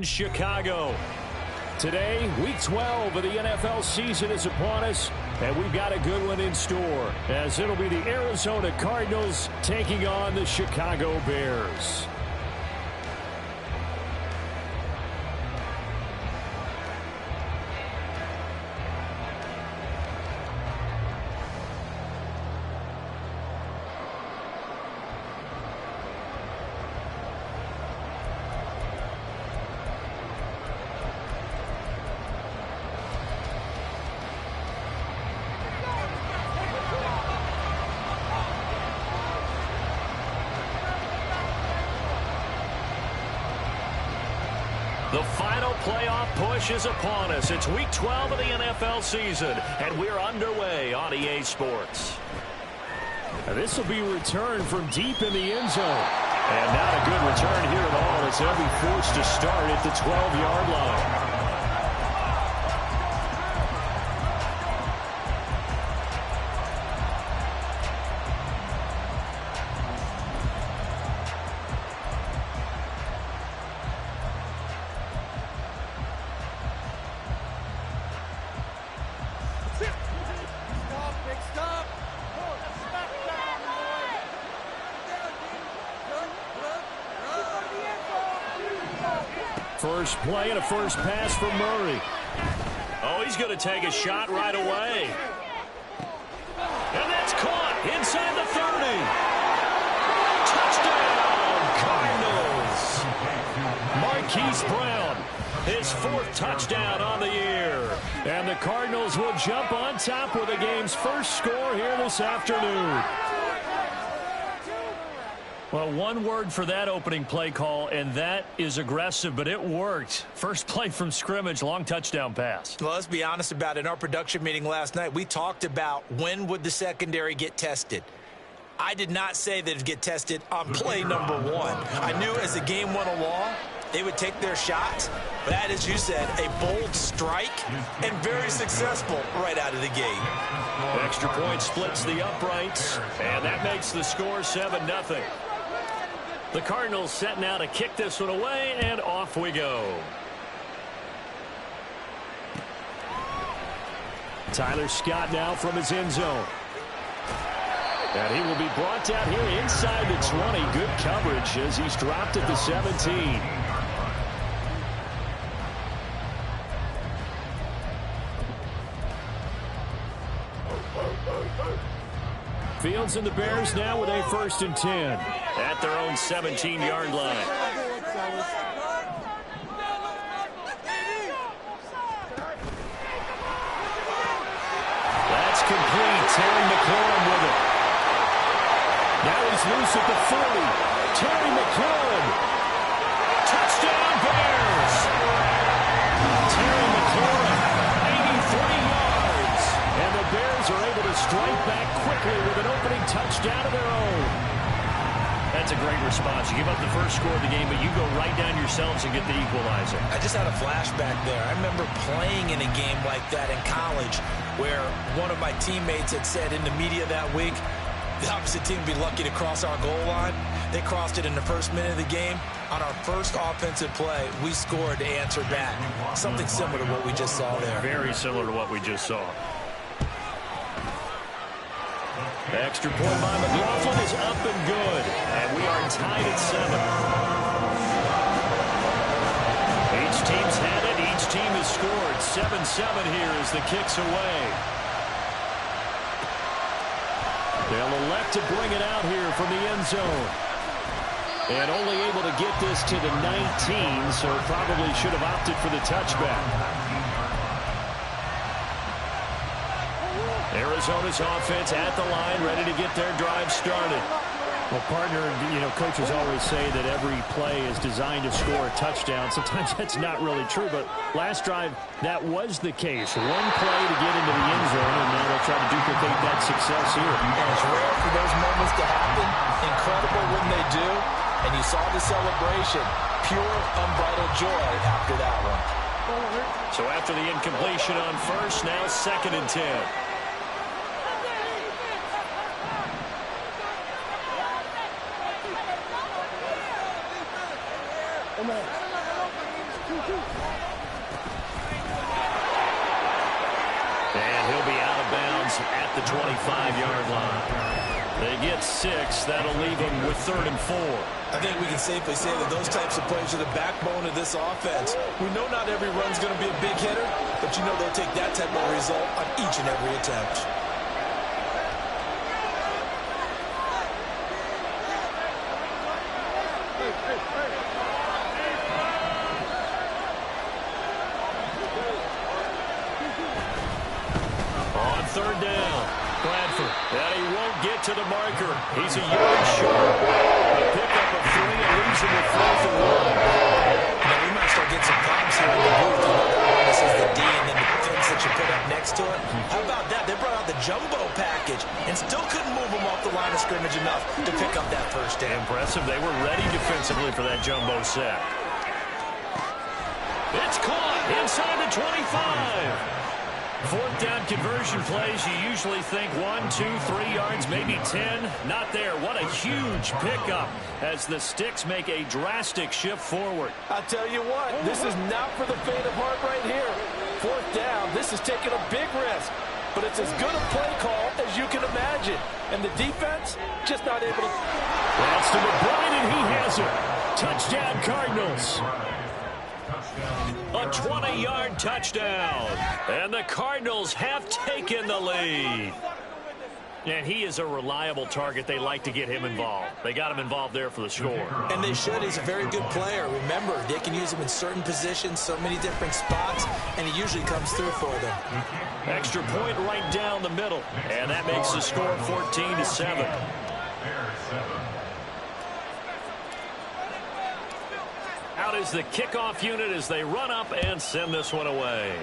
Chicago. Today, Week 12 of the NFL season is upon us, and we've got a good one in store, as it'll be the Arizona Cardinals taking on the Chicago Bears. The final playoff push is upon us. It's Week 12 of the NFL season, and we're underway on EA Sports. This will be returned from deep in the end zone. And not a good return here at all, as they'll be forced to start at the 12-yard line. First play and a first pass from Murray. Oh, he's going to take a shot right away. And that's caught inside the 30. Touchdown, Cardinals. Marquise Brown, his 4th touchdown on the year. And the Cardinals will jump on top with the game's first score here this afternoon. Well, one word for that opening play call, and that is aggressive, but it worked. First play from scrimmage, long touchdown pass. Well, let's be honest about it. In our production meeting last night, we talked about when would the secondary get tested. I did not say that it would get tested on play number 1. I knew as the game went along, they would take their shots. But that, as you said, a bold strike and very successful right out of the gate. Extra point splits the uprights, and that makes the score 7-0. The Cardinals setting out to kick this one away, and off we go. Tyler Scott now from his end zone. And he will be brought down here inside the 20. Good coverage as he's dropped at the 17. Fields and the Bears now with a 1st and 10 at their own 17-yard line. That's complete. Terry McLaurin with it. Now he's loose at the 40. Terry McLaurin. Touchdown, Bears. Terry McLaurin, 83 yards. And the Bears are able to strike back quickly with an opening touchdown of their own. That's a great response. You give up the first score of the game, but you go right down yourselves and get the equalizer. I just had a flashback there. I remember playing in a game like that in college where one of my teammates had said in the media that week, the opposite team would be lucky to cross our goal line. They crossed it in the first minute of the game. On our first offensive play, we scored to answer back. Something similar to what we just saw there. Very similar to what we just saw. The extra point by McLaughlin is up and good. And we are tied at 7. Each team's had it. Each team has scored. 7-7 here as the kick's away. They'll elect to bring it out here from the end zone. And only able to get this to the 19, so probably should have opted for the touchback. Arizona's offense at the line, ready to get their drive started. Well, partner, coaches always say that every play is designed to score a touchdown. Sometimes that's not really true, but last drive, that was the case. One play to get into the end zone, and now they'll try to duplicate that success here. And it's rare for those moments to happen. Incredible when they do. And you saw the celebration. Pure, unbridled joy after that one. So after the incompletion on first, now 2nd and 10. And he'll be out of bounds at the 25-yard line. They get 6. That'll leave them with 3rd and 4. I think we can safely say that those types of plays are the backbone of this offense. We know not every run's going to be a big hitter, but you know they'll take that type of result on each and every attempt. On 3rd down, Bradford. And he won't get to the marker. He's a yard short. A pickup of 3 and leaves him with 4th and 1. Now, we might start getting some problems here in the booth. You know, this is the D and then the fence that you put up next to it. How about that? They brought out the jumbo package and still couldn't move them off the line of scrimmage enough to pick up that 1st down. Impressive. They were ready defensively for that jumbo set. It's caught inside the 25. 4th down conversion plays, you usually think 1, 2, 3 yards, maybe 10. Not there. What a huge pickup as the Sticks make a drastic shift forward. I'll tell you what, this is not for the faint of heart right here. 4th down, this is taking a big risk. But it's as good a play call as you can imagine. And the defense just not able to... That's to McBride, and he has it. Touchdown, Cardinals. A 20-yard touchdown. And the Cardinals have taken the lead. And he is a reliable target. They like to get him involved. They got him involved there for the score. And they should. He's a very good player. Remember, they can use him in certain positions, so many different spots, and he usually comes through for them. Extra point right down the middle. And that makes the score 14-7. Out is the kickoff unit as they run up and send this one away.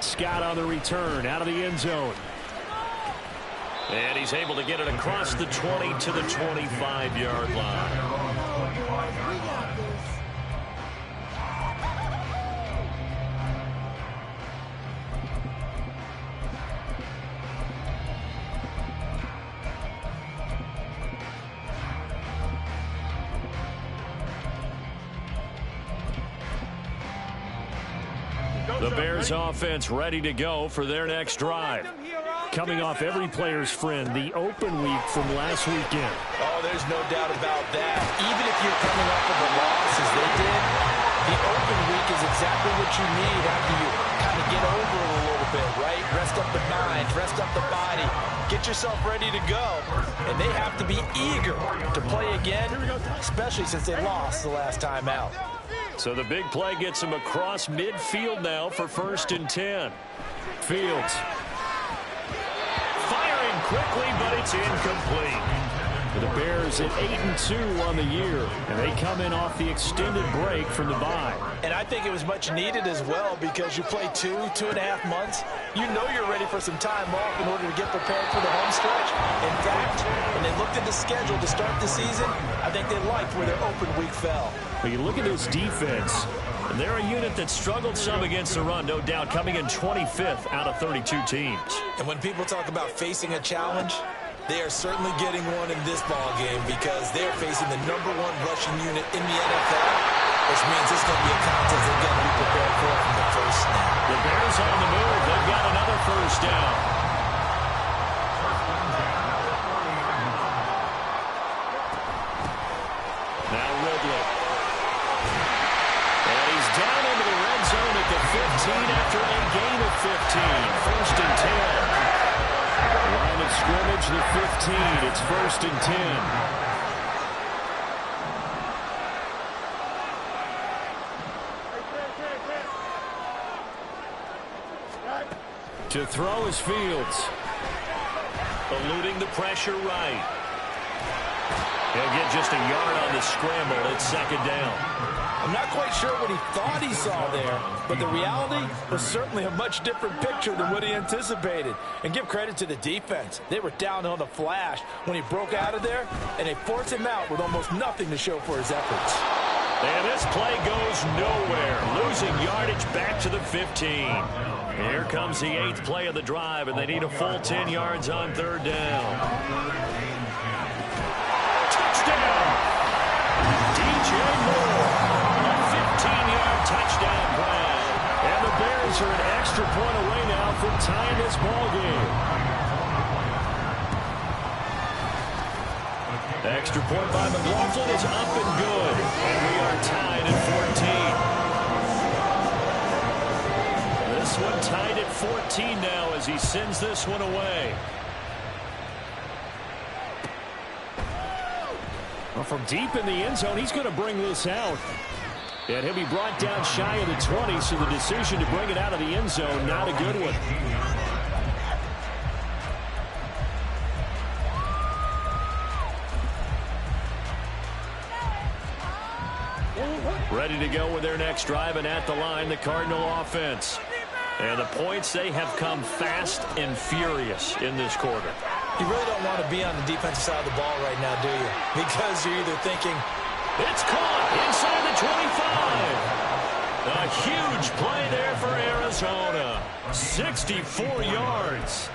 Scott on the return out of the end zone. And he's able to get it across the 20 to the 25-yard line. The Bears offense ready to go for their next drive. Coming off every player's friend, the open week from last weekend. Oh, there's no doubt about that. Even if you're coming off of a loss as they did, the open week is exactly what you need after you kind of get over it a little bit, right? Rest up the mind, rest up the body, get yourself ready to go. And they have to be eager to play again, especially since they lost the last time out. So the big play gets him across midfield now for 1st and 10. Fields. Firing quickly, but it's incomplete. The Bears at 8-2 on the year, and they come in off the extended break from the bye. And I think it was much needed as well because you play 2.5 months. You know you're ready for some time off in order to get prepared for the home stretch. In fact, when they looked at the schedule to start the season, I think they liked where their open week fell. But you look at this defense, and they're a unit that struggled some against the run, no doubt, coming in 25th out of 32 teams. And when people talk about facing a challenge, they are certainly getting one in this ball game because they're facing the #1 rushing unit in the NFL, which means it's going to be a contest they're going to be prepared for from the first snap. The Bears on the move. They've got another 1st down. Now Ridley. And he's down into the red zone at the 15 after a gain of 15. 1st and 10. Line of scrimmage, the 15. It's 1st and 10. To throw is Fields. Eluding the pressure right. He'll get just a yard on the scramble. It's 2nd down. I'm not quite sure what he thought he saw there, but the reality was certainly a much different picture than what he anticipated. And give credit to the defense. They were down on the flash when he broke out of there, and they forced him out with almost nothing to show for his efforts. And this play goes nowhere. Losing yardage back to the 15. Here comes the 8th play of the drive, and they need a full 10 yards on 3rd down. Touchdown! DJ Lions are an extra point away now from tying this ball game. Extra point by McLaughlin is up and good. And we are tied at 14. This one tied at 14 now as he sends this one away. Well, from deep in the end zone, he's going to bring this out. And he'll be brought down shy of the 20, so the decision to bring it out of the end zone, not a good one. Ready to go with their next drive, and at the line, the Cardinal offense. And the points, they have come fast and furious in this quarter. You really don't want to be on the defensive side of the ball right now, do you? Because you're either thinking, it's caught inside the 25. A huge play there for Arizona. 64 yards.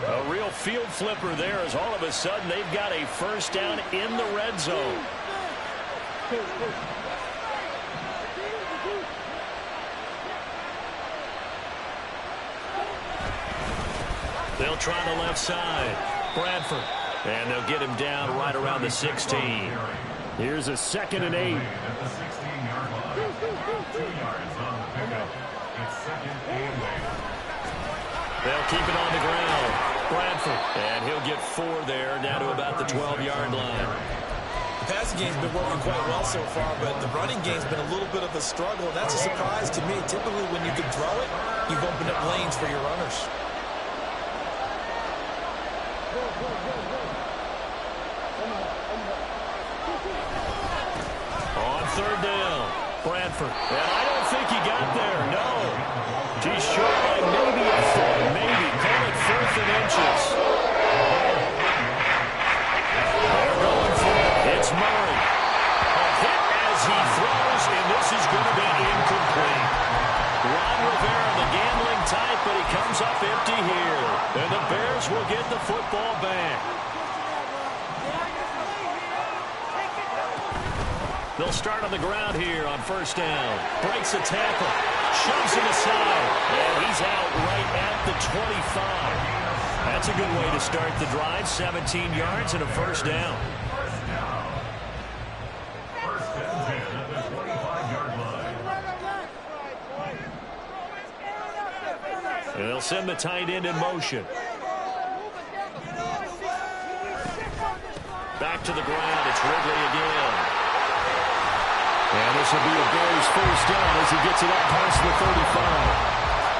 A real field flipper there as all of a sudden they've got a first down in the red zone. They'll try the left side. Bradford. And they'll get him down right around the 16. Here's a 2nd and 8. They'll keep it on the ground. Bradford. And he'll get 4 there, down to about the 12-yard line. The passing game's been working quite well so far, but the running game's been a little bit of a struggle, and that's a surprise to me. Typically, when you can throw it, you've opened up lanes for your runners. On 3rd down, Bradford. And I don't think he got there, no. He's short by maybe a foot, maybe. Call it 4th and inches. They're going for it. It's Murray. A hit as he throws, and this is going to be incomplete. Ron Rivera, the gambling type, but he comes up empty here. And the Bears will get the football back. They'll start on the ground here on 1st down. Breaks a tackle. Shoves him aside. And he's out right at the 25. That's a good way to start the drive. 17 yards and a 1st down. And they'll send the tight end in motion. Back to the ground. It's Ridley again. And this will be a Bears 1st down as he gets it up past the 35.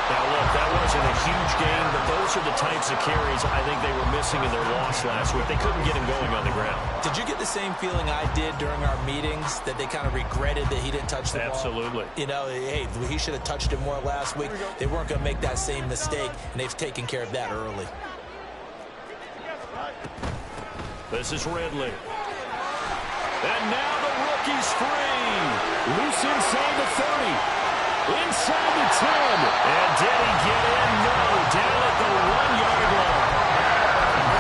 Now, look, that wasn't a huge gain, but those are the types of carries I think they were missing in their loss last week. They couldn't get him going on the ground. Did you get the same feeling I did during our meetings, that they kind of regretted that he didn't touch the ball? Absolutely. You know, hey, he should have touched it more last week. They weren't going to make that same mistake, and they've taken care of that early. This is Ridley. And now the rookie's free. Loose inside the 30. Inside the 10. And did he get in? No. Down at the 1-yard line.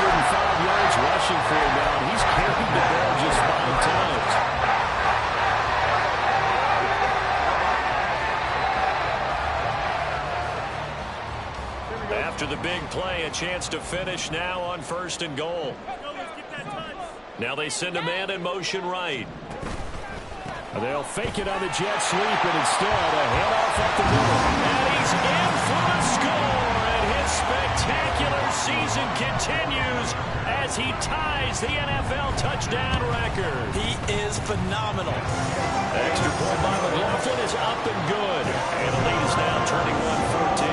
105 yards rushing for him now. He's carried the ball just 5 times. After the big play, a chance to finish now on 1st and goal. Now they send a man in motion right. They'll fake it on the jet sweep, and instead a handoff up the middle. And he's in for the score, and his spectacular season continues as he ties the NFL touchdown record. He is phenomenal. Extra point by McLaughlin is up and good. And the lead is now turning 1-14.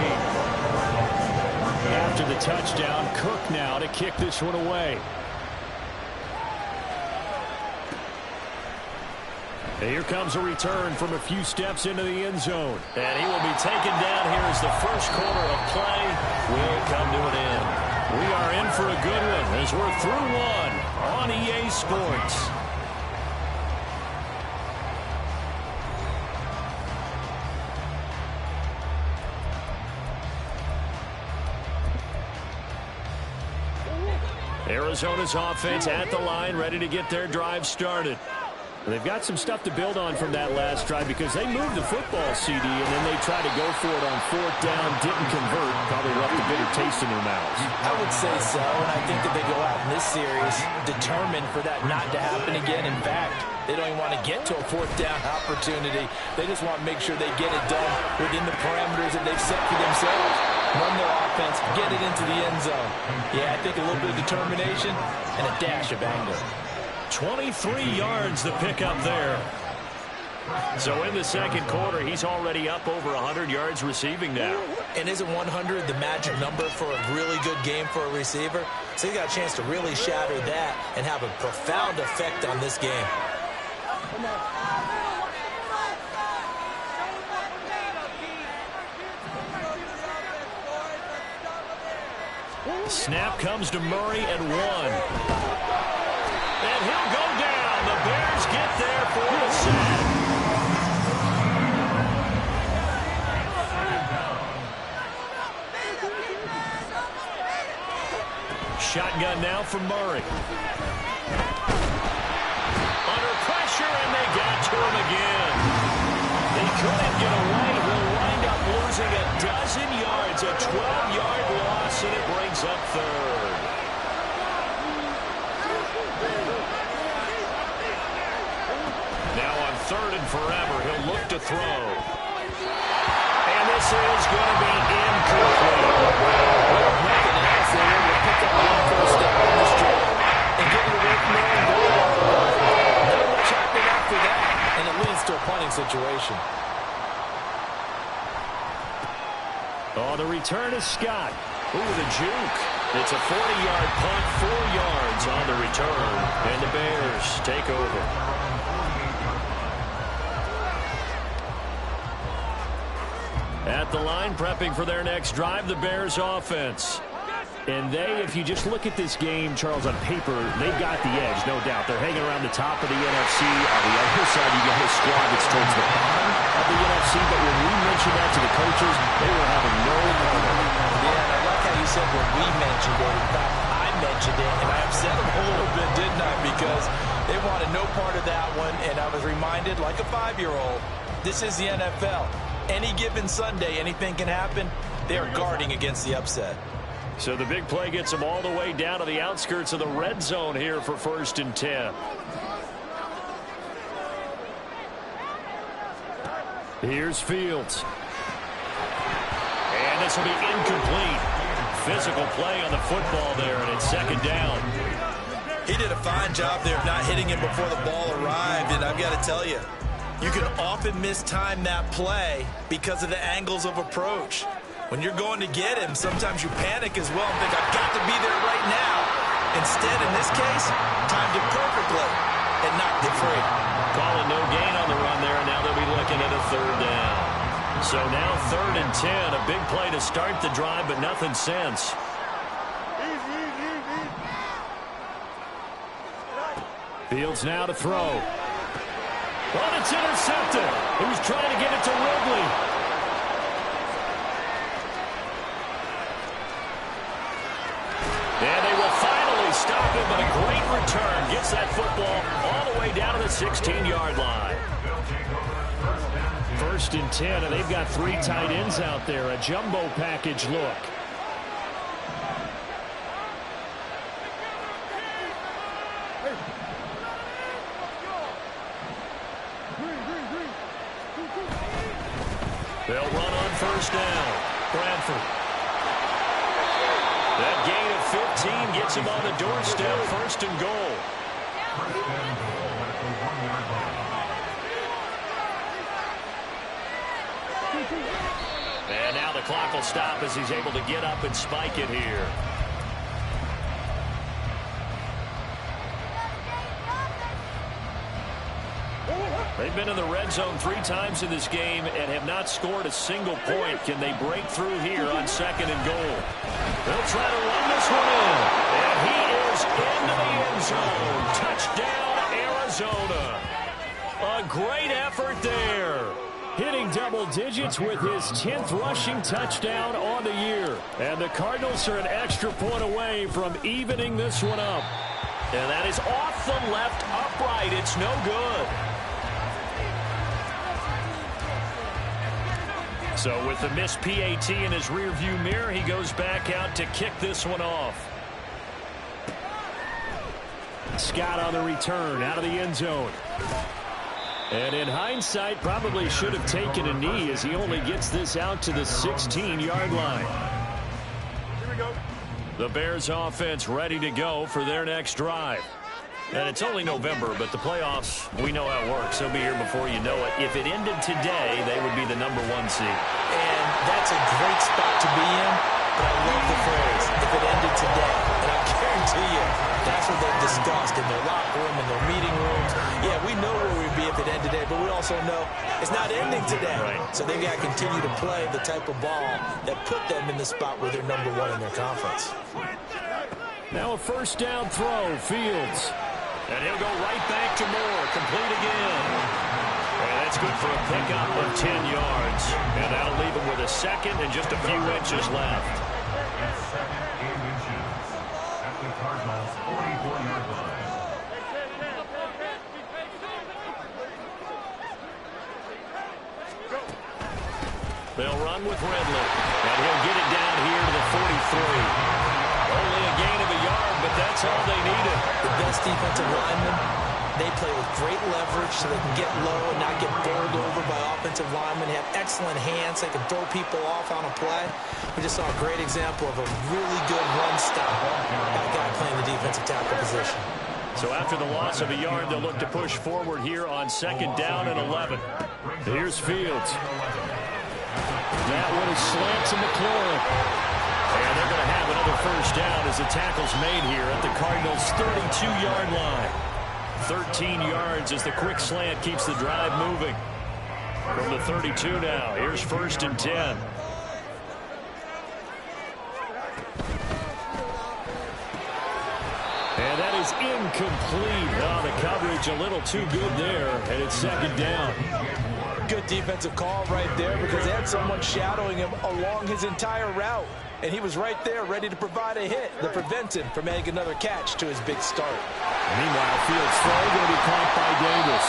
After the touchdown, Cook now to kick this one away. And here comes a return from a few steps into the end zone. And he will be taken down here as the first quarter of play will come to an end. We are in for a good one as we're through one on EA Sports. Arizona's offense at the line, ready to get their drive started. They've got some stuff to build on from that last drive because they moved the football, CD, and then they tried to go for it on 4th down, didn't convert, probably left a bitter taste in their mouths. I would say so, and I think that they go out in this series determined for that not to happen again. In fact, they don't even want to get to a 4th down opportunity. They just want to make sure they get it done within the parameters that they've set for themselves. Run their offense, get it into the end zone. Yeah, I think a little bit of determination and a dash of anger. 23 yards the pickup there. So in the second quarter, he's already up over 100 yards receiving now. And isn't 100 the magic number for a really good game for a receiver? So he got a chance to really shatter that and have a profound effect on this game. Snap comes to Murray at 1. And he'll go down. The Bears get there for the sack. Shotgun now for Murray. Under pressure, and they got to him again. They couldn't get away. He'll wind up losing a dozen yards, a 12-yard loss, and it brings up 3rd. Now on 3rd and forever, he'll look to throw. And this is going to be incomplete. Nothing else. They were able to pick up one first down on this drive and get it away from their own goal line. Not much happened after that, and it leads to a punting situation. Oh, the return is Scott. Ooh, the juke. It's a 40-yard punt, 4 yards on the return, and the Bears take over. At the line, prepping for their next drive, the Bears offense. And they, if you just look at this game, Charles, on paper, they've got the edge, no doubt. They're hanging around the top of the NFC. On the other side, you got a squad that's towards the bottom of the NFC. But when we mentioned that to the coaches, they were having no part of it. Yeah, and I like how you said when we mentioned it. In fact, I mentioned it, and I upset them a little bit, didn't I? Because they wanted no part of that one, and I was reminded, like a 5-year-old, this is the NFL. Any given Sunday, anything can happen. They are guarding against the upset. So the big play gets them all the way down to the outskirts of the red zone here for 1st and 10. Here's Fields. And this will be incomplete. Physical play on the football there, and it's 2nd down. He did a fine job there of not hitting him before the ball arrived, and I've got to tell you, you can often mistime that play because of the angles of approach. When you're going to get him, sometimes you panic as well and think, I've got to be there right now. Instead, in this case, timed it perfectly and knocked it free. Calling no gain on the run there, and now they'll be looking at a 3rd down. So now 3rd and 10, a big play to start the drive, but nothing since. Fields now to throw. Well, it's intercepted. He was trying to get it to Ridley. And they will finally stop him, but a great return. Gets that football all the way down to the 16-yard line. 1st and 10, and they've got 3 tight ends out there. A jumbo package look. They'll run on 1st down. Bradford. That gain of 15 gets him on the doorstep. 1st and goal. And now the clock will stop as he's able to get up and spike it here. They've been in the red zone 3 times in this game and have not scored a single point. Can they break through here on 2nd and goal? They'll try to run this one in. And he is into the end zone. Touchdown, Arizona. A great effort there. Hitting double digits with his 10th rushing touchdown on the year. And the Cardinals are an extra point away from evening this one up. And that is off the left upright. It's no good. So with the missed PAT in his rearview mirror, he goes back out to kick this one off. Scott on the return out of the end zone. And in hindsight, probably should have taken a knee as he only gets this out to the 16-yard line. Here we go. The Bears offense ready to go for their next drive. And it's only November, but the playoffs, we know how it works. They'll be here before you know it. If it ended today, they would be the #1 seed. And that's a great spot to be in, but I love the phrase, if it ended today. And I guarantee you, that's what they've discussed in their locker room, in their meeting rooms. Yeah, we know where we'd be if it ended today, but we also know it's not ending today. Right. So they've got to continue to play the type of ball that put them in the spot where they're #1 in their conference. Now a first down throw, Fields. And he'll go right back to Moore, complete again. And that's good for a pickup of 10 yards. And that'll leave him with a second and just a few inches left. They'll run with Ridley. And he'll get it down here to the 43. Only a gain of a yard, but that's all they needed. The best defensive linemen, they play with great leverage so they can get low and not get bowled over by offensive linemen. They have excellent hands. They can throw people off on a play. We just saw a great example of a really good run stop. That guy playing the defensive tackle position. So after the loss of a yard, they'll look to push forward here on 2nd down and 11. Here's Fields. That one is slant to McLaurin. And they're going to have another first down as the tackle's made here at the Cardinals' 32-yard line. 13 yards as the quick slant keeps the drive moving. From the 32 now, here's 1st and 10. And that is incomplete. Oh, the coverage a little too good there, and it's 2nd down. Good defensive call right there because they had someone shadowing him along his entire route. And he was right there ready to provide a hit that prevents him from adding another catch to his big start. Meanwhile, Fields' throw going to be caught by Davis.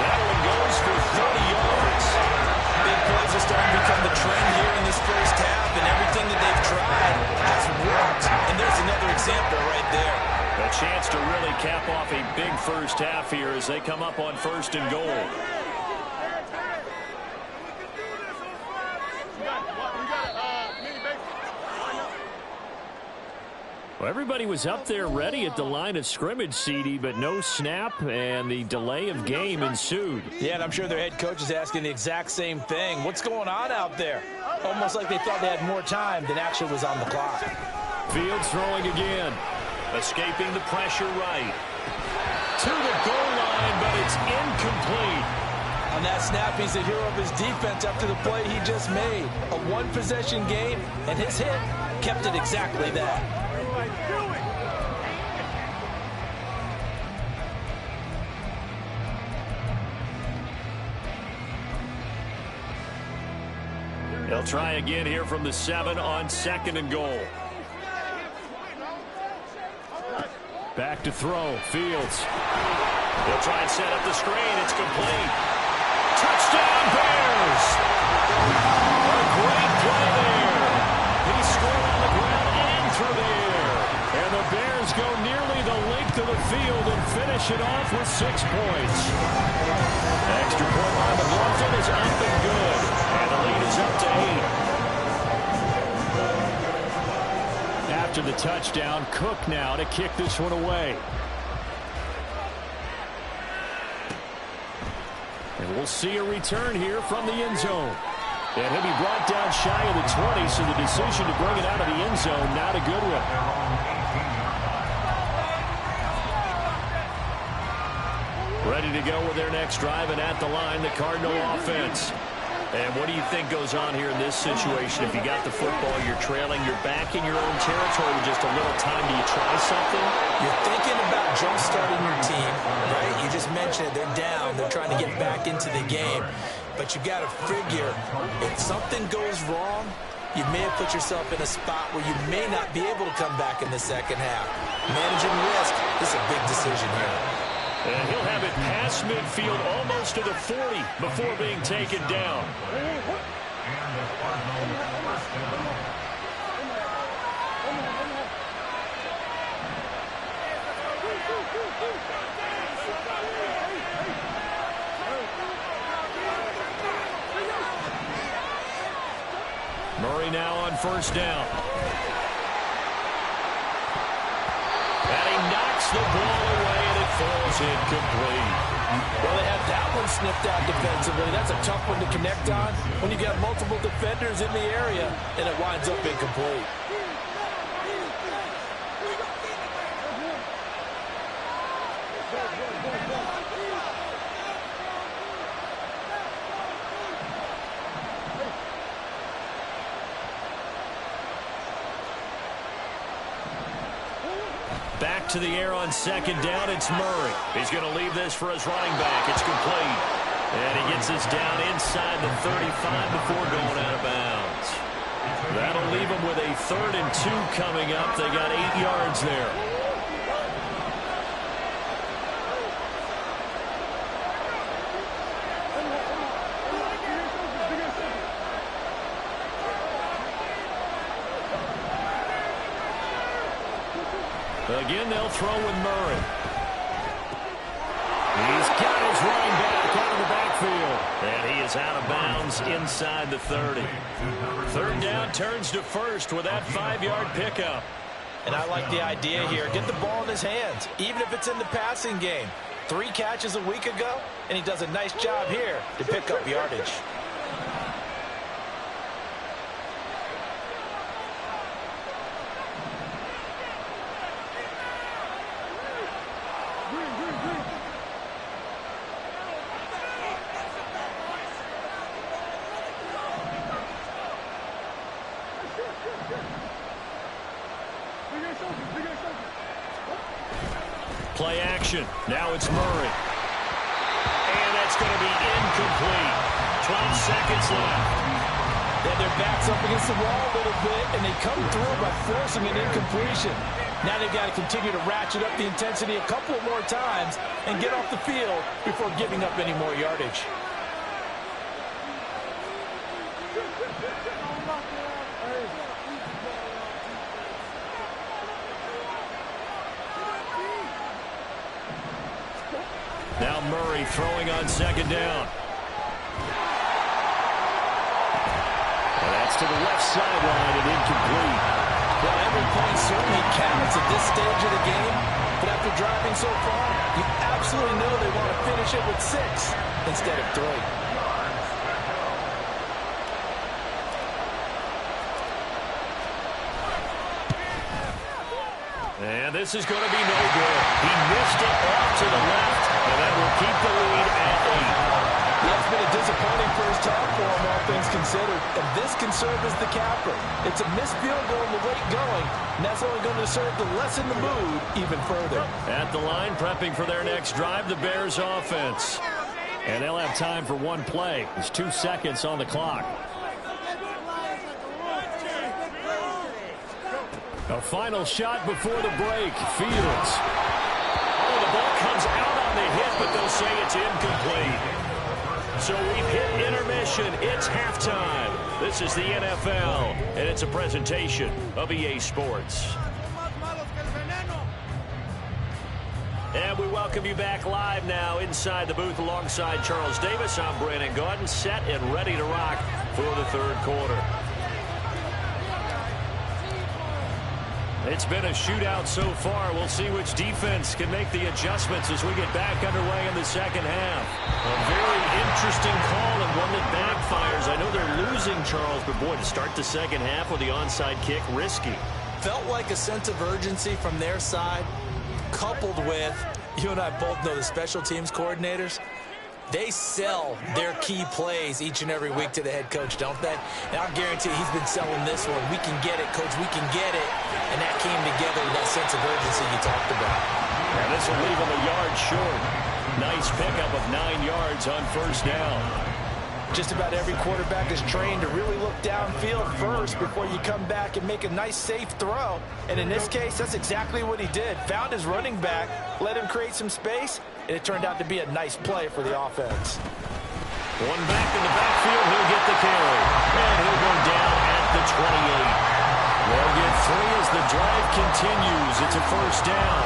That one goes for 30 yards. Big plays are starting to become the trend here in this first half, and everything that they've tried has worked. And there's another example right there. A chance to really cap off a big first half here as they come up on 1st and goal. Well, everybody was up there ready at the line of scrimmage, CD, but no snap, and the delay of game ensued. Yeah, and I'm sure their head coach is asking the exact same thing. What's going on out there? Almost like they thought they had more time than actually was on the clock. Fields throwing again. Escaping the pressure right. To the goal line, but it's incomplete. On that snap, he's the hero of his defense after the play he just made. A one-possession game, and his hit kept it exactly that. They'll try again here from the 7 on 2nd and goal. Back to throw. Fields. They'll try and set up the screen. It's complete. Touchdown, Bears! A great play there. He scored on the ground and through the air. And the Bears go nearly the length of the field and finish it off with 6 points. Extra point by McLaughlin is up and good. And the lead is up to 8. After the touchdown, Cook now to kick this one away. And we'll see a return here from the end zone. And he'll be brought down shy of the 20, so the decision to bring it out of the end zone, not a good one. Ready to go with their next drive, and at the line, the Cardinal offense. And what do you think goes on here in this situation? If you got the football, you're trailing, you're back in your own territory with just a little time. Do you try something? You're thinking about jump-starting your team, right? You just mentioned it. They're down. They're trying to get back into the game. But you got to figure, if something goes wrong, you may have put yourself in a spot where you may not be able to come back in the second half. Managing risk is a big decision here. And he'll have it past midfield almost to the 40 before being taken down. Murray now on first down. And he knocks the ball away, and it falls incomplete. Well, they have that one sniffed out defensively. That's a tough one to connect on when you got multiple defenders in the area, and it winds up incomplete. Back to the air on second down. It's Murray. He's going to leave this for his running back. It's complete. And he gets this down inside the 35 before going out of bounds. That'll leave him with a 3rd and 2 coming up. They got 8 yards there. Again, they'll throw with Murray. He's got his running back out of the backfield. And he is out of bounds inside the 30. 3rd down turns to first with that 5-yard pickup. And I like the idea here. Get the ball in his hands, even if it's in the passing game. 3 catches a week ago, and he does a nice job here to pick up yardage. Play action. Now it's Murray. And that's going to be incomplete. 12 seconds left. They have their backs up against the wall a little bit, and they come through by forcing an incompletion. Now they've got to continue to ratchet up the intensity a couple of more times and get off the field before giving up any more yardage. Now Murray throwing on second down. And that's to the left sideline and incomplete. Well, every point certainly counts at this stage of the game. But after driving so far, you absolutely know they want to finish it with 6 instead of 3. And this is going to be no good. He missed it off to the left, and that will keep the lead at 8. Yeah, it's been a disappointing first half for him, all things considered. And this can serve as the capper. It's a missed field goal in the late going, and that's only going to serve to lessen the mood even further. At the line, prepping for their next drive, the Bears offense. And they'll have time for one play. There's 2 seconds on the clock. A final shot before the break. Fields. Oh, the ball comes out on the hit, but they'll say it's incomplete. So we've hit intermission. It's halftime. This is the NFL, and it's a presentation of EA Sports. And we welcome you back live now inside the booth alongside Charles Davis. I'm Brandon Gaudin, set and ready to rock for the 3rd quarter. It's been a shootout so far. We'll see which defense can make the adjustments as we get back underway in the second half. A very interesting call and one that backfires. I know they're losing, Charles, but boy, to start the second half with the onside kick, risky. Felt like a sense of urgency from their side, coupled with, you and I both know the special teams coordinators, they sell their key plays each and every week to the head coach, don't they? And I'll guarantee he's been selling this one. We can get it, coach, we can get it. And that came together with that sense of urgency you talked about. And this will leave him a yard short. Nice pickup of 9 yards on first down. Just about every quarterback is trained to really look downfield first before you come back and make a nice, safe throw. And in this case, that's exactly what he did. Found his running back, let him create some space, and it turned out to be a nice play for the offense. One back in the backfield, he'll get the carry. And he'll go down at the 28. They'll get 3 as the drive continues. It's a first down.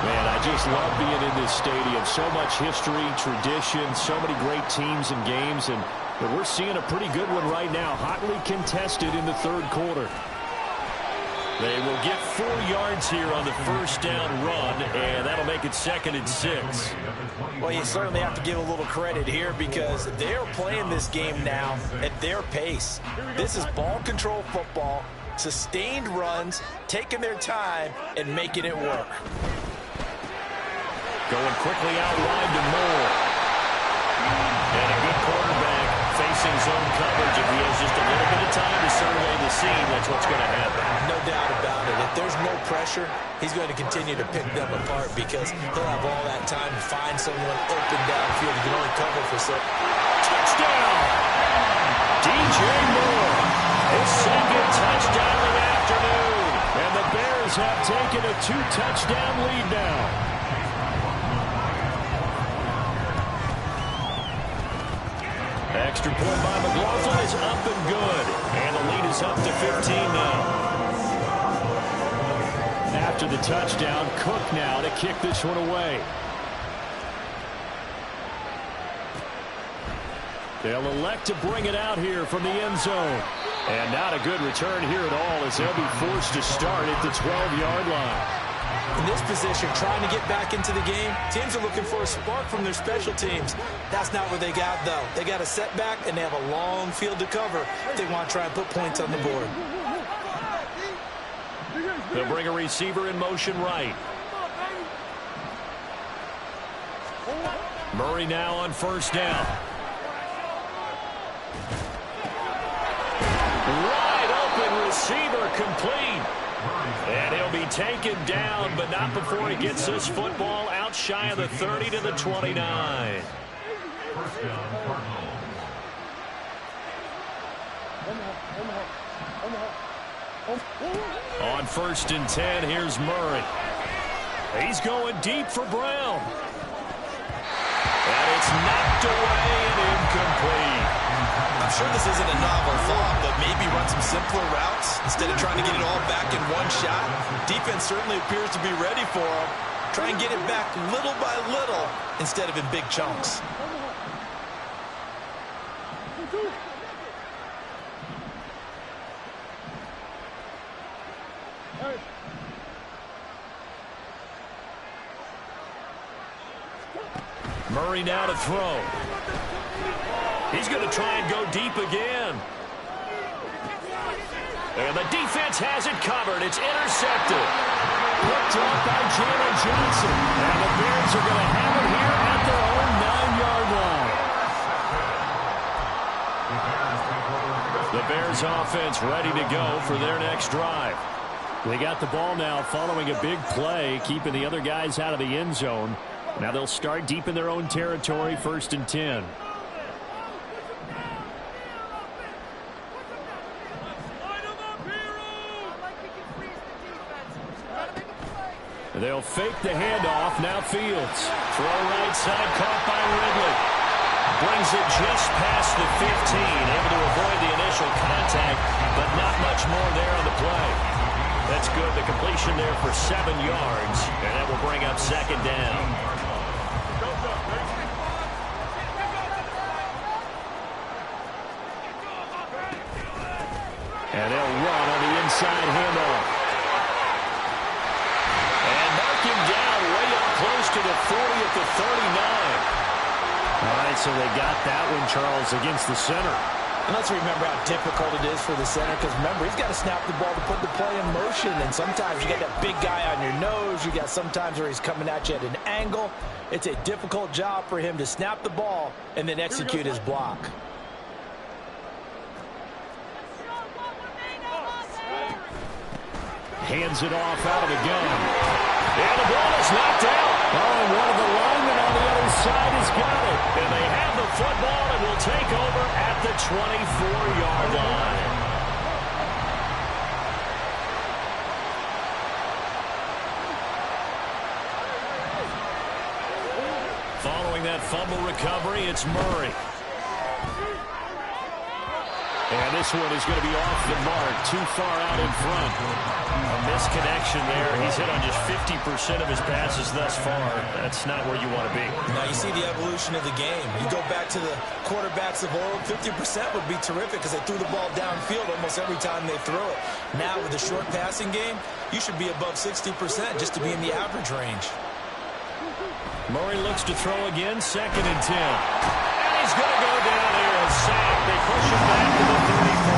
Man, I just love being in this stadium. So much history, tradition, so many great teams and games, and we're seeing a pretty good one right now. Hotly contested in the third quarter. They will get 4 yards here on the first down run, and that'll make it 2nd and 6. Well, you certainly have to give a little credit here because they're playing this game now at their pace. This is ball control football, sustained runs, taking their time, and making it work. Going quickly out wide to Moore. And a good quarterback facing zone coverage. If he has just a little bit of time to survey the scene, that's what's going to happen. No doubt about it. If there's no pressure, he's going to continue to pick them apart because he'll have all that time to find someone open downfield. He can only cover for 6. Touchdown! DJ Moore. His 2nd touchdown of the afternoon. And the Bears have taken a 2-touchdown lead now. Extra point by McLaughlin is up and good. And the lead is up to 15 now. After the touchdown, Cook now to kick this one away. They'll elect to bring it out here from the end zone. And not a good return here at all as they'll be forced to start at the 12-yard line. In this position, trying to get back into the game, teams are looking for a spark from their special teams. That's not what they got, though. They got a setback, and they have a long field to cover if they want to try and put points on the board. They'll bring a receiver in motion right. Murray now on first down. Wide open receiver complete. And he'll be taken down, but not before he gets this football out shy of the 30 to the 29. On 1st and 10, here's Murray. He's going deep for Brown. And it's knocked away and incomplete. I'm sure this isn't a novel thought, but maybe run some simpler routes instead of trying to get it all back in one shot. Defense certainly appears to be ready for him. Try and get it back little by little instead of in big chunks. Murray now to throw. He's going to try and go deep again. And the defense has it covered. It's intercepted. Picked off by Jalen Johnson. And the Bears are going to have it here at their own 9-yard line. The Bears offense ready to go for their next drive. They got the ball now following a big play, keeping the other guys out of the end zone. Now they'll start deep in their own territory, 1st and 10. They'll fake the handoff. Now Fields. Throw right side, caught by Ridley. Brings it just past the 15. Able to avoid the initial contact, but not much more there on the play. That's good. The completion there for 7 yards, and that will bring up 2nd down. And they'll run on the inside handoff. And mark him down way up close to the 40 at the 39. All right, so they got that one, Charles, against the center. And let's remember how difficult it is for the center because, remember, he's got to snap the ball to put the play in motion. And sometimes you got that big guy on your nose. You got sometimes where he's coming at you at an angle. It's a difficult job for him to snap the ball and then execute his block. Hands it off out of the gun. And the ball is knocked out. Oh, and one of the linemen on the other side has got it. And they have the football and will take over 24-yard line. Following that fumble recovery, it's Murray. And this one is going to be off the mark, too far out in front. A misconnection there. He's hit on just 50% of his passes thus far. That's not where you want to be. Now you see the evolution of the game. You go back to the quarterbacks of old, 50% would be terrific because they threw the ball downfield almost every time they throw it. Now with the short passing game, you should be above 60% just to be in the average range. Murray looks to throw again, 2nd and 10. And he's going to go down here and sack. They push him back to the 34.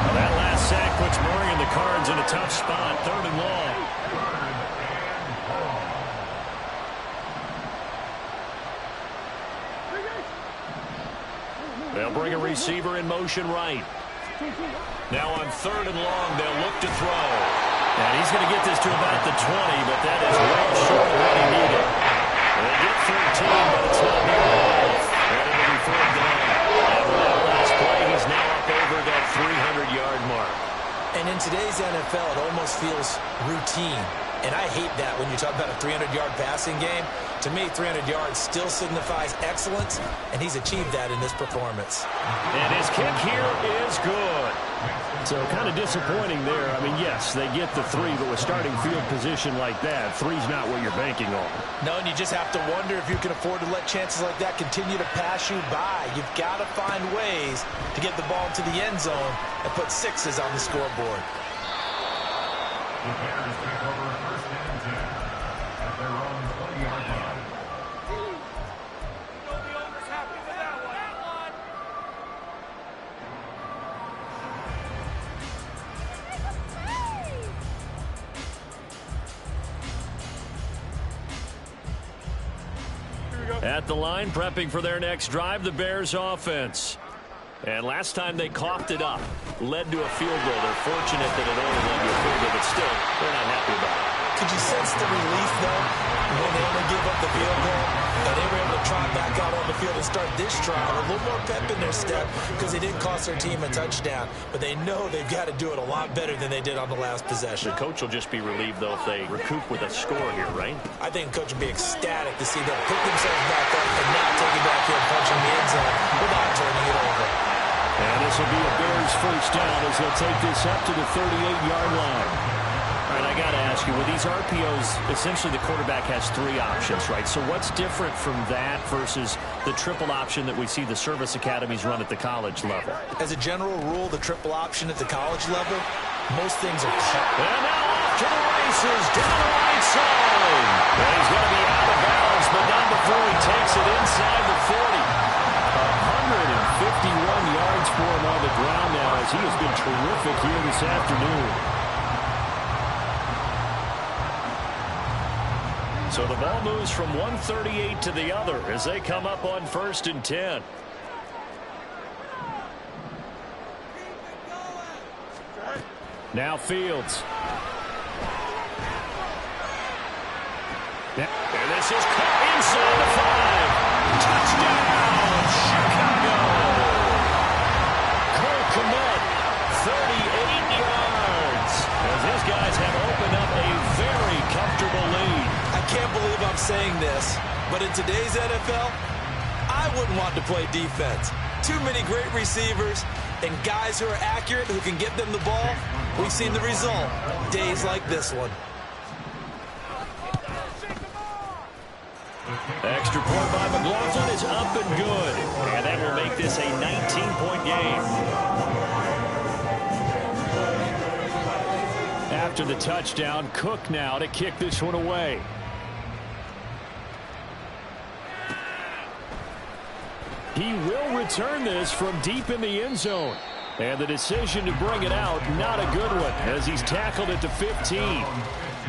Well, that last sack puts Murray and the Cards in a tough spot, 3rd and long. They'll bring a receiver in motion right. Now on 3rd and long, they'll look to throw. And he's going to get this to about the 20, but that is well short of what he needed. They get 13, but it's not near enough. And it'll be 4th down. And with that last play, he's now up over that 300-yard mark. And in today's NFL, it almost feels routine. And I hate that when you talk about a 300-yard passing game. To me, 300 yards still signifies excellence, and he's achieved that in this performance. And his kick here is good. So kind of disappointing there. I mean, yes, they get the 3, but with starting field position like that, 3's not what you're banking on. No, and you just have to wonder if you can afford to let chances like that continue to pass you by. You've got to find ways to get the ball into the end zone and put 6s on the scoreboard. At the line, prepping for their next drive, the Bears offense. And last time they coughed it up, led to a field goal. They're fortunate that it only led to a field goal, but still, they're not happy about it. Could you sense the relief, though, when they only give up the field goal? And they were able to trot back out on the field and start this drive. A little more pep in their step because they didn't cost their team a touchdown. But they know they've got to do it a lot better than they did on the last possession. The coach will just be relieved, though, if they recoup with a score here, right? I think the coach will be ecstatic to see them pick themselves back up and now take it back here and punch in the end zone without turning it over. And this will be a Bears first down as they'll take this up to the 38-yard line. All right, I got to ask you, with these RPOs, essentially the quarterback has 3 options, right? So what's different from that versus the triple option that we see the service academies run at the college level? As a general rule, the triple option at the college level, most things are caught. And now off to the races, down the right side. And he's going to be out of bounds, but not before he takes it inside the 40. 151 yards for him on the ground now as he has been terrific here this afternoon. So the ball moves from 138 to the other as they come up on 1st and 10. Now Fields. And this is caught inside the 5. Touchdown, Chicago. Cole Kmet, 38 yards. As his guys have opened up a very comfortable lead. I can't believe I'm saying this, but in today's NFL, I wouldn't want to play defense. Too many great receivers and guys who are accurate who can get them the ball. We've seen the result, days like this one. Extra point by McLaughlin is up and good. And that will make this a 19-point game. After the touchdown, Cook now to kick this one away. He will return this from deep in the end zone. And the decision to bring it out, not a good one, as he's tackled it to 15.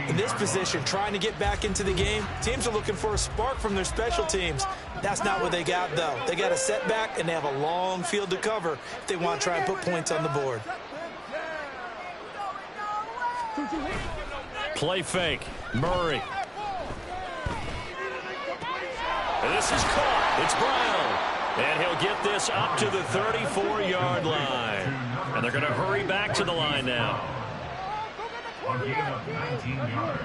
In this position, trying to get back into the game, teams are looking for a spark from their special teams. That's not what they got, though. They got a setback, and they have a long field to cover if they want to try and put points on the board. Play fake. Murray. And this is caught. It's Brown. And he'll get this up to the 34-yard line. And they're going to hurry back to the line now. A gain of 19 yards.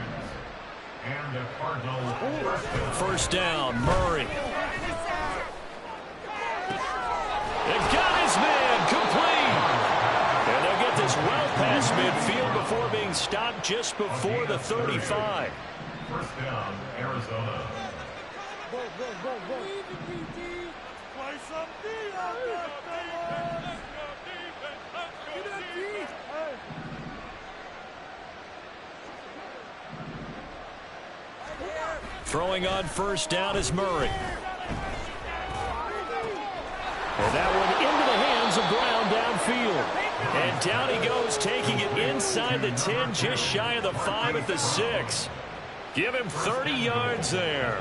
And the Cardinals first down, Murray. They've got his man complete. And they'll get this well past midfield before being stopped just before the 35. First down, Arizona. Play some D out there, baby. Throwing on first down is Murray. And that one into the hands of Brown downfield. And down he goes, taking it inside the 10, just shy of the 5 at the 6. Give him 30 yards there.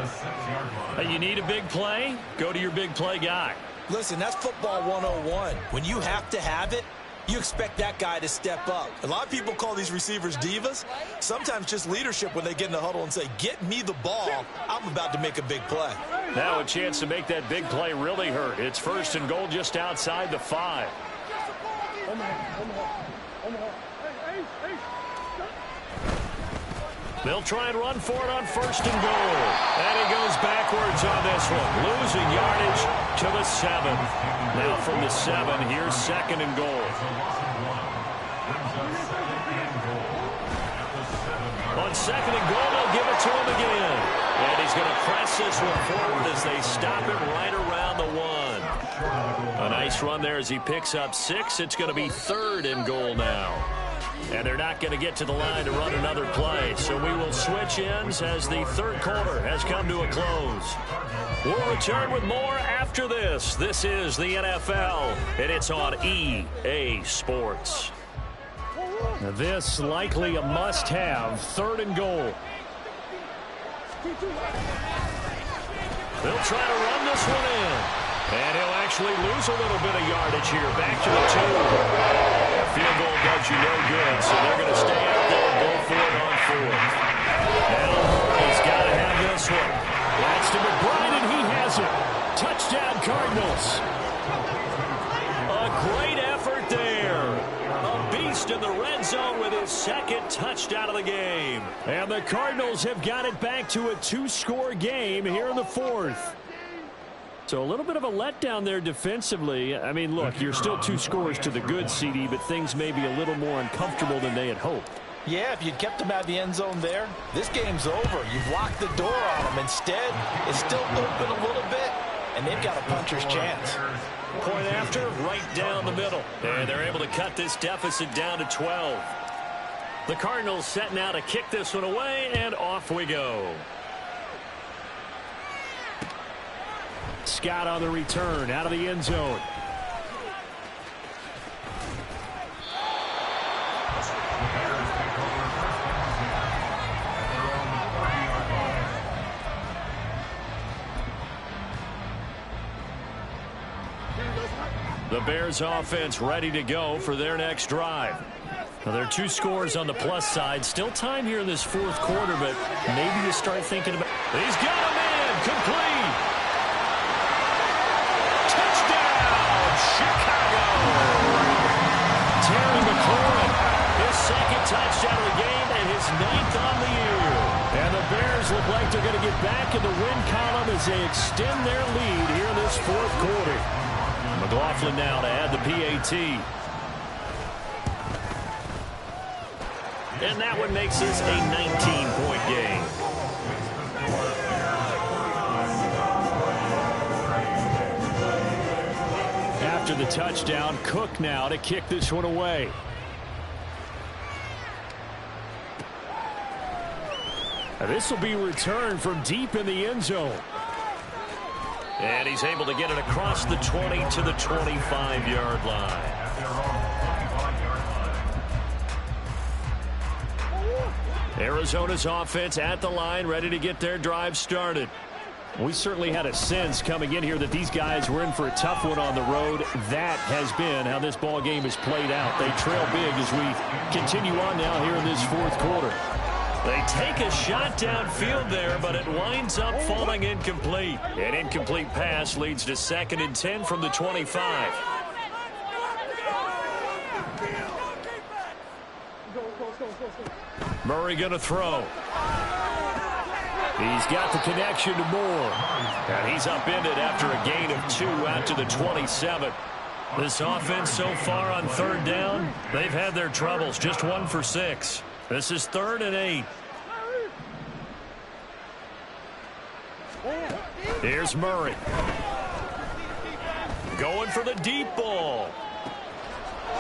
Hey, you need a big play? Go to your big play guy. Listen, that's football 101. When you have to have it, you expect that guy to step up. A lot of people call these receivers divas. Sometimes just leadership when they get in the huddle and say, get me the ball. I'm about to make a big play. Now a chance to make that big play really hurt. It's first and goal just outside the 5. They'll try and run for it on first and goal. And he goes backwards on this one, losing yardage to the 7. Now from the 7, here's second and goal. On second and goal, they'll give it to him again. And he's going to press this one forward as they stop him right around the 1. A nice run there as he picks up 6. It's going to be third and goal now. And they're not going to get to the line to run another play. So we will switch ends as the third quarter has come to a close. We'll return with more after this. This is the NFL, and it's on EA Sports. Now this likely a must-have, third and goal. They'll try to run this one in. And he'll actually lose a little bit of yardage here. Back to the 2. Field goal does you no good, so they're going to stay out there and go for it on 4th. Now he's got to have this one. That's to McBride, and he has it. Touchdown, Cardinals. A great effort there. A beast in the red zone with his second touchdown of the game. And the Cardinals have got it back to a 2-score game here in the 4th. So a little bit of a letdown there defensively. I mean, look, you're still 2 scores to the good, CD, but things may be a little more uncomfortable than they had hoped. Yeah, if you'd kept them out of the end zone there, this game's over. You've locked the door on them. Instead, it's still open a little bit, and they've got a puncher's chance. Point after, right down the middle. And they're able to cut this deficit down to 12. The Cardinals set now to kick this one away, and off we go. Scott on the return out of the end zone. The Bears offense ready to go for their next drive. Now, there are 2 scores on the plus side. Still time here in this 4th quarter, but maybe you start thinking about... He's got a man complete. Chicago. Terry McLaurin, his second touchdown of the game and his 9th on the year. And the Bears look like they're going to get back in the win column as they extend their lead here in this 4th quarter. McLaughlin now to add the PAT. And that one makes this a 19-point game. After the touchdown, Cook now to kick this one away. Now this will be returned from deep in the end zone. And he's able to get it across the 20 to the 25-yard line. Arizona's offense at the line, ready to get their drive started. We certainly had a sense coming in here that these guys were in for a tough one on the road. That has been how this ball game has played out. They trail big as we continue on now here in this 4th quarter. They take a shot downfield there, but it winds up falling incomplete. An incomplete pass leads to 2nd and 10 from the 25. Murray going to throw. He's got the connection to Moore. And he's upended after a gain of 2 out to the 27. This offense so far on 3rd down, they've had their troubles. Just 1 for 6. This is 3rd and 8. Here's Murray. Going for the deep ball.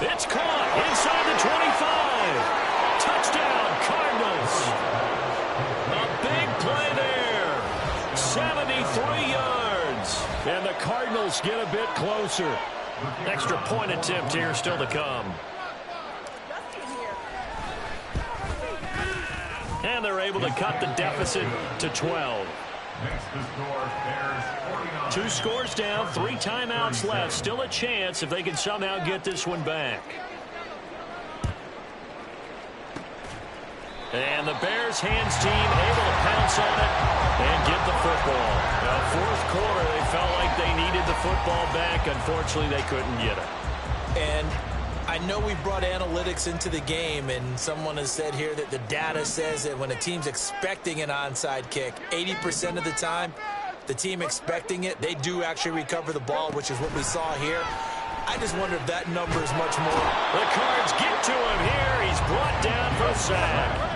It's caught inside the 25. Touchdown, Cardinals. A big play there. 73 yards. And the Cardinals get a bit closer. Extra point attempt here still to come. And they're able to cut the deficit to 12. Next to score, Bears 49. 2 scores down, 3 timeouts left. Still a chance if they can somehow get this one back. And the Bears hands team able to pounce on it and get the football. Now, 4th quarter, they felt like they needed the football back. Unfortunately, they couldn't get it. And I know we brought analytics into the game, and someone has said here that the data says that when a team's expecting an onside kick, 80% of the time, the team expecting it, they do actually recover the ball, which is what we saw here. I just wonder if that number is much more. The Cards get to him here. He's brought down for a sack.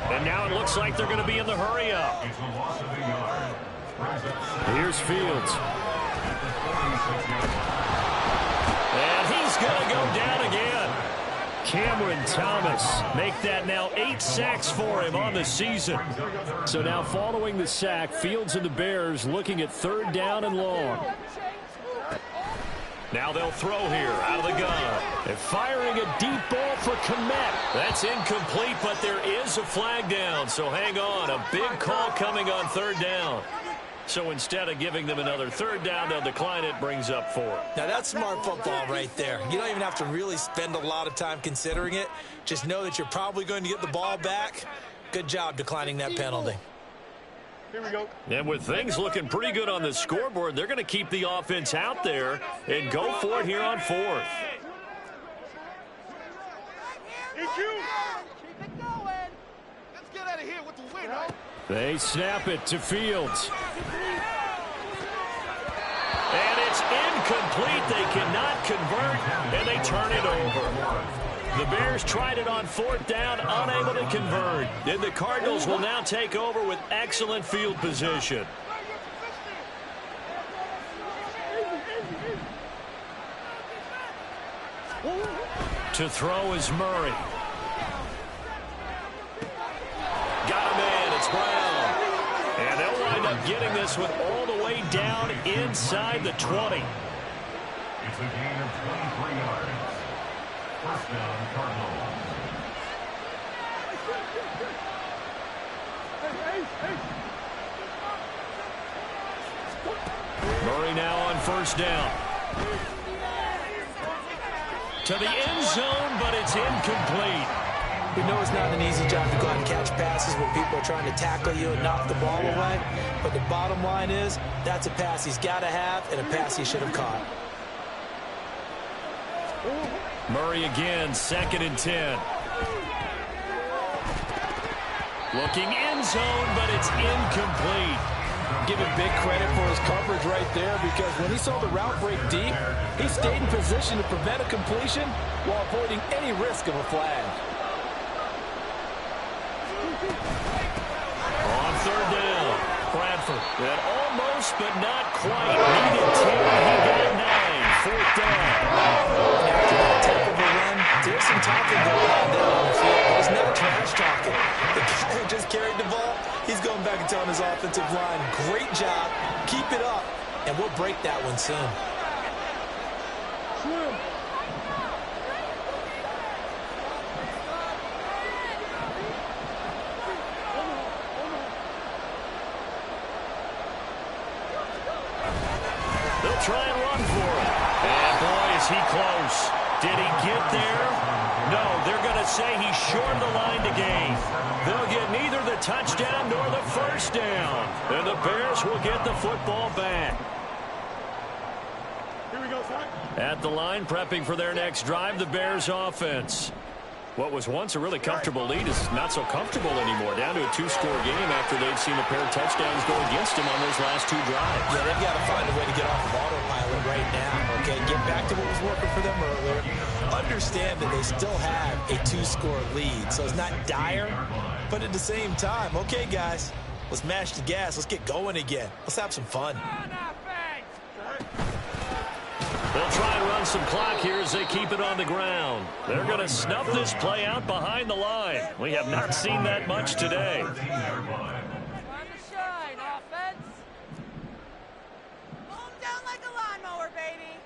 And now it looks like they're going to be in the hurry up. It's a loss of a yard. Here's Fields. And he's going to go down again. Cameron Thomas make that now 8 sacks for him on the season. So now following the sack, Fields and the Bears looking at 3rd down and long. Now they'll throw here out of the gun. And firing a deep ball for Kmet. That's incomplete, but there is a flag down. So hang on. A big call coming on 3rd down. So instead of giving them another 3rd down, they'll decline it, brings up 4. Now, that's smart football right there. You don't even have to really spend a lot of time considering it. Just know that you're probably going to get the ball back. Good job declining that penalty. Here we go. And with things looking pretty good on the scoreboard, they're going to keep the offense out there and go for it here on 4th. It's you. Keep it going. Let's get out of here with the win, huh? They snap it to Fields. And it's incomplete. They cannot convert, and they turn it over. The Bears tried it on 4th down, unable to convert. Then the Cardinals will now take over with excellent field position. To throw is Murray. Got him in. It's Brown. And they'll wind up getting this one all the way down inside the 20. It's a gain of 23 yards. 1st down, Cardinals. Murray now on 1st down. To the end zone, but it's incomplete. We know it's not an easy job to go out and catch passes when people are trying to tackle you and knock the ball away. But the bottom line is, that's a pass he's got to have and a pass he should have caught. Murray again, 2nd and 10. Looking end zone, but it's incomplete. Give him big credit for his coverage right there, because when he saw the route break deep, he stayed in position to prevent a completion while avoiding any risk of a flag. On 3rd down, Bradford. And almost, but not quite. Needed 10, he got 9. 4th down. After that type of a run, there's some talking going on there on the field, but it's not trash talking. The guy who just carried the ball, he's going back and telling his offensive line, great job, keep it up, and we'll break that one soon. They'll try and run for it. And boy, is he close. Did he get there? No, they're going to say he shortened the line to gain. They'll get neither the touchdown nor the first down. And the Bears will get the football back. Here we go, son. At the line, prepping for their next drive, the Bears offense. What was once a really comfortable lead is not so comfortable anymore. Down to a 2-score game after they'd seen a pair of touchdowns go against them on those last 2 drives. Yeah, they've got to find a way to get off of autopilot right now, okay? Get back to what was working for them earlier. Understand that they still have a 2-score lead, so it's not dire, but at the same time, okay, guys, let's mash the gas. Let's get going again. Let's have some fun. They'll try and run some clock here as they keep it on the ground. They're going to snuff this play out behind the line. We have not seen that much today. Time to shine, offense. Mow 'em down like a lawnmower, baby.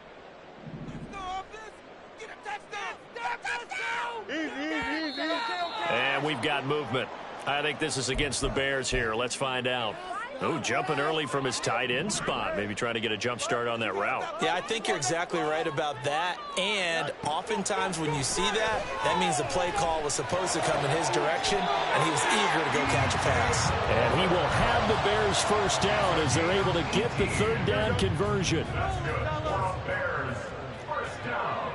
Let's go, offense. Get a touchdown. Get a touchdown. Easy. And we've got movement. I think this is against the Bears here. Let's find out. Oh, jumping early from his tight end spot. Maybe trying to get a jump start on that route. Yeah, I think you're exactly right about that. And oftentimes when you see that, that means the play call was supposed to come in his direction, and he was eager to go catch a pass. And he will have the Bears first down as they're able to get the 3rd down conversion. Bears, first down.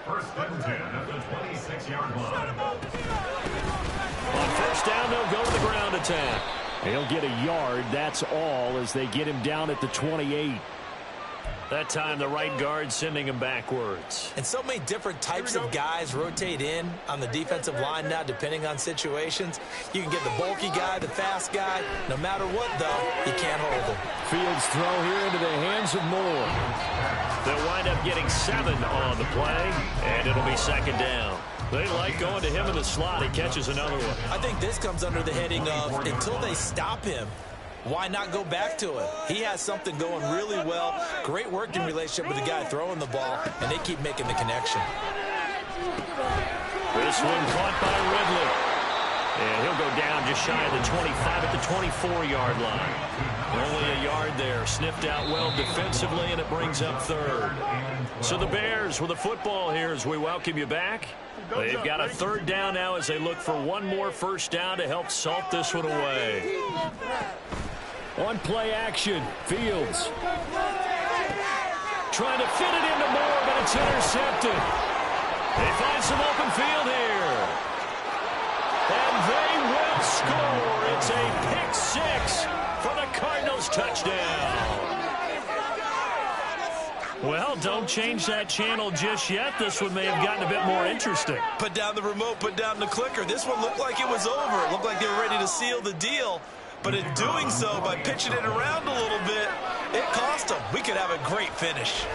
First and 10 at the 26-yard line. On first down, they'll go to the ground attack. He'll get a yard, that's all, as they get him down at the 28. That time, the right guard sending him backwards. And so many different types of guys rotate in on the defensive line now, depending on situations. You can get the bulky guy, the fast guy. No matter what, though, you can't hold him. Fields throw here into the hands of Moore. They'll wind up getting 7 on the play, and it'll be 2nd down. They like going to him in the slot. He catches another one. I think this comes under the heading of until they stop him, why not go back to it? He has something going really well. Great working relationship with the guy throwing the ball, and they keep making the connection. This one caught by Ridley. And he'll go down just shy of the 25 at the 24-yard line. Only a yard there. Sniffed out well defensively, and it brings up 3rd. So the Bears with the football here as we welcome you back. They've got a 3rd down now as they look for one more first down to help salt this one away. On play action, Fields. Trying to fit it into Moore, but it's intercepted. They find some open field here. And they will score. It's a pick 6 for the Cardinals touchdown. Well, don't change that channel just yet. This one may have gotten a bit more interesting. Put down the remote, put down the clicker. This one looked like it was over. It looked like they were ready to seal the deal. But in doing so, by pitching it around a little bit, it cost them. We could have a great finish.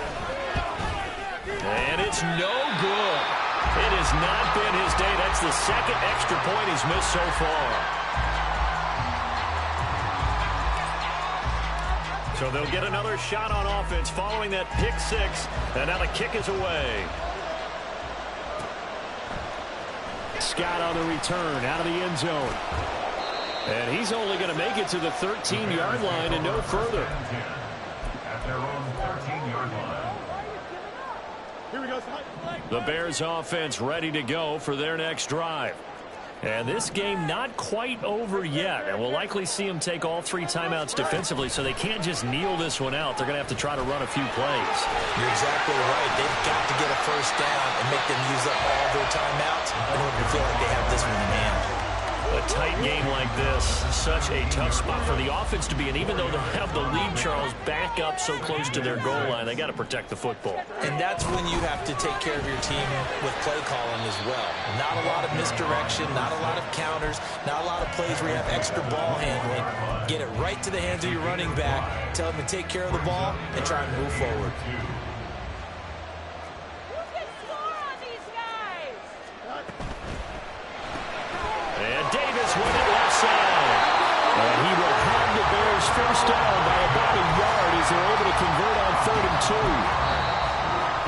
And it's no good. It has not been his day. That's the 2nd extra point he's missed so far. So they'll get another shot on offense following that pick 6. And now the kick is away. Scott on the return out of the end zone. And he's only going to make it to the 13-yard line and no further. At their own 13-yard line. Here we go, son. The Bears offense ready to go for their next drive. And this game not quite over yet. And we'll likely see them take all 3 timeouts defensively, so they can't just kneel this one out. They're going to have to try to run a few plays. You're exactly right. They've got to get a first down and make them use up all their timeouts in order to feel like they have this one in hand. A tight game like this, such a tough spot for the offense to be in. Even though they have the lead, Charles, back up so close to their goal line, they got to protect the football. And that's when you have to take care of your team with play calling as well. Not a lot of misdirection, not a lot of counters, not a lot of plays where you have extra ball handling. Get it right to the hands of your running back, tell him to take care of the ball, and try and move forward. Davis with it left side. And he will have the Bears first down by about a yard as they're able to convert on 3rd and 2.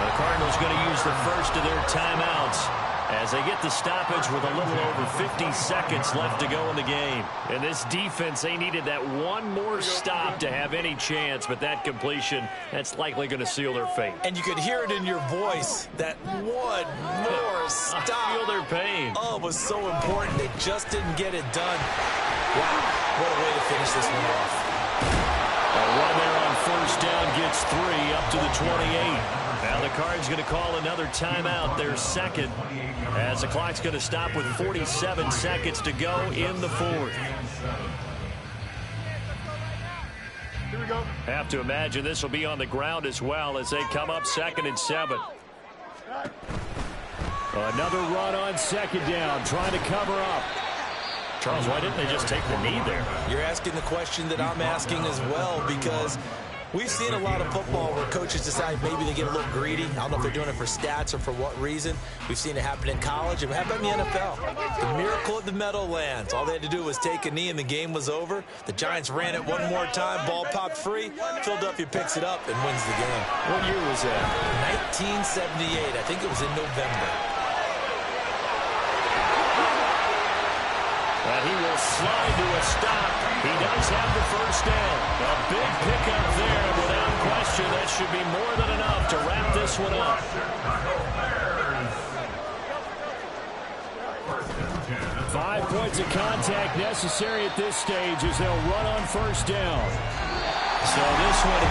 The Cardinals going to use the first of their timeouts. as they get the stoppage with a little over 50 seconds left to go in the game. And this defense, they needed that one more stop to have any chance, but that completion, that's likely going to seal their fate. And you could hear it in your voice, that one more stop. I feel their pain. Oh, it was so important. They just didn't get it done. Wow, what a way to finish this one off. A run there on first down gets 3 up to the 28. Now the Cards going to call another timeout, their second, as the clock's going to stop with 47 seconds to go in the fourth. Here we go. Have to imagine this will be on the ground as well as they come up 2nd and 7. Another run on 2nd down, trying to cover up. Charles, why didn't they just take the knee there? You're asking the question that I'm asking as well, because we've seen a lot of football where coaches decide maybe they get a little greedy. I don't know if they're doing it for stats or for what reason. We've seen it happen in college. It happened in the NFL. The miracle at the Meadowlands. All they had to do was take a knee and the game was over. The Giants ran it one more time. Ball popped free. Philadelphia picks it up and wins the game. What year was that? 1978. I think it was in November. And he will slide to a stop. He does have the first down. A big pickup there. Without question, that should be more than enough to wrap this one up. 5 points of contact necessary at this stage as they'll run on first down. So this one